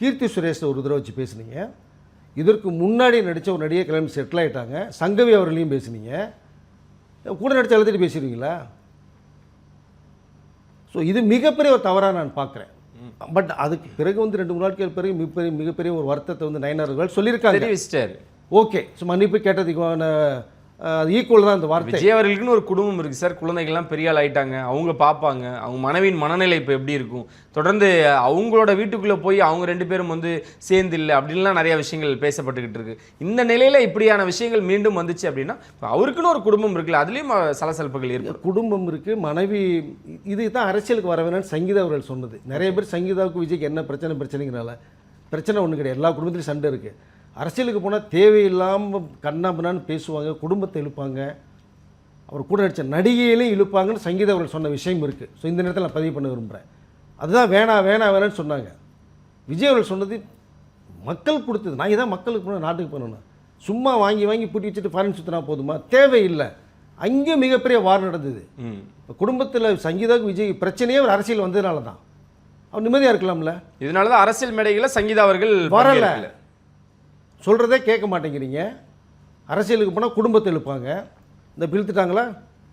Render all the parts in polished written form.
கீர்த்தி சுரேஷ் ஒரு தடவை வச்சு பேசுனீங்க. இதற்கு முன்னாடி நடித்த ஒரு நடிகை கிளம்பி செட்டில் ஆகிட்டாங்க. சங்கவி அவர்களையும் பேசுனீங்க. கூட நடித்த எல்லாத்தையும் பேசுவீங்களா? ஸோ இது மிகப்பெரிய ஒரு தவறாக நான் பார்க்குறேன். பட் அதுக்கு பிறகு வந்து 2-3 நாட்கள் பிறகு மிகப்பெரிய ஒரு வருத்தத்தை வந்து நயனார்கள் சொல்லியிருக்காங்க. ஓகே, ஸோ மன்னிப்பு கேட்டதுக்கான ஈக்குவல் தான் அந்த வார்த்தை. விஜய் அவர்களுக்குன்னு ஒரு குடும்பம் இருக்குது சார். குழந்தைகள்லாம் பெரிய ஆள் ஆகிட்டாங்க. அவங்க பார்ப்பாங்க. அவங்க மனைவியின் மனநிலை இப்போ எப்படி இருக்கும்? தொடர்ந்து அவங்களோட வீட்டுக்குள்ளே போய் அவங்க 2 பேரும் வந்து சேர்ந்து இல்லை அப்படின்லாம் நிறைய விஷயங்கள் பேசப்பட்டுக்கிட்டு இருக்கு. இந்த நிலையில் இப்படியான விஷயங்கள் மீண்டும் வந்துச்சு அப்படின்னா அவருக்குன்னு ஒரு குடும்பம் இருக்குல்ல, அதுலேயும் சலசலப்புகள் இருக்குது. குடும்பம் இருக்குது, மனைவி. இது தான் அரசியலுக்கு வர வேணும்னு சங்கீதா அவர்கள் சொன்னது. நிறைய பேர் சங்கீதாவுக்கு விஜய்க்கு என்ன பிரச்சனைங்கிறனால பிரச்சனை ஒன்றும் கிடையாது. எல்லா குடும்பத்திலையும் சண்டை இருக்குது. அரசியலுக்கு போனால் தேவையில்லாமல் கண்ணாம்பண்ணான்னு பேசுவாங்க, குடும்பத்தை இழுப்பாங்க, அவர் கூட நடித்த நடிகையிலையும் இழுப்பாங்கன்னு சங்கீதா அவர்கள் சொன்ன விஷயம் இருக்குது. ஸோ இந்த நேரத்தில் நான் பதிவு பண்ண விரும்புகிறேன். அதுதான் வேணான்னு சொன்னாங்க. விஜய் அவர்கள் சொன்னது மக்கள் கொடுத்தது. நான் இதான் மக்களுக்கு போன நாட்டுக்கு போனேன். சும்மா வாங்கி பூட்டி வச்சுட்டு ஃபாரின் சுற்றினா போதுமா? தேவையில்லை. அங்கேயும் மிகப்பெரிய வார் நடந்தது. இப்போ குடும்பத்தில் சங்கீதாவுக்கு விஜய் பிரச்சனையே ஒரு அரசியல் வந்ததுனால தான். அவர் நிம்மதியாக இருக்கலாம்ல. இதனால தான் அரசியல் மேடைகளில் சங்கீதா அவர்கள் வரலை. சொல்கிறதே கேட்க மாட்டேங்கிறீங்க. அரசியலுக்கு போனால் குடும்பத்தை இழுப்பாங்க. இந்த பிழுத்துட்டாங்களா,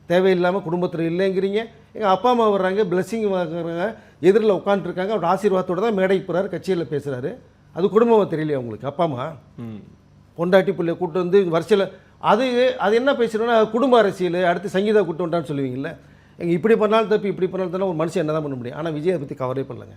தேவையில்லாமல் குடும்பத்தில் இல்லைங்கிறீங்க. எங்கள் அப்பா அம்மா வர்றாங்க, பிளெஸ்ஸிங் வாங்குறாங்க, எதிரில் உட்காந்துருக்காங்க. அவர் ஆசீர்வாதத்தோடு தான் மேடைக்கு போகிறாரு, கட்சியில் பேசுகிறாரு. அது குடும்பமாக தெரியலையா உங்களுக்கு? அப்பா அம்மா பொண்டாட்டி பிள்ளைய கூப்பிட்டு வந்து வரிசையில் அது என்ன பேசுகிறோன்னா குடும்ப அரசியல். அடுத்து சங்கீதா கூப்பிட்டு வந்துட்டான்னு சொல்லுவீங்கல்ல. எங்கள் இப்படி பண்ணாலும் தப்பு, இப்படி பண்ணாலும் தானே ஒரு மனுஷன் என்ன தான் பண்ண முடியும்? ஆனால் விஜயை பற்றி கவரே பண்ணலங்க.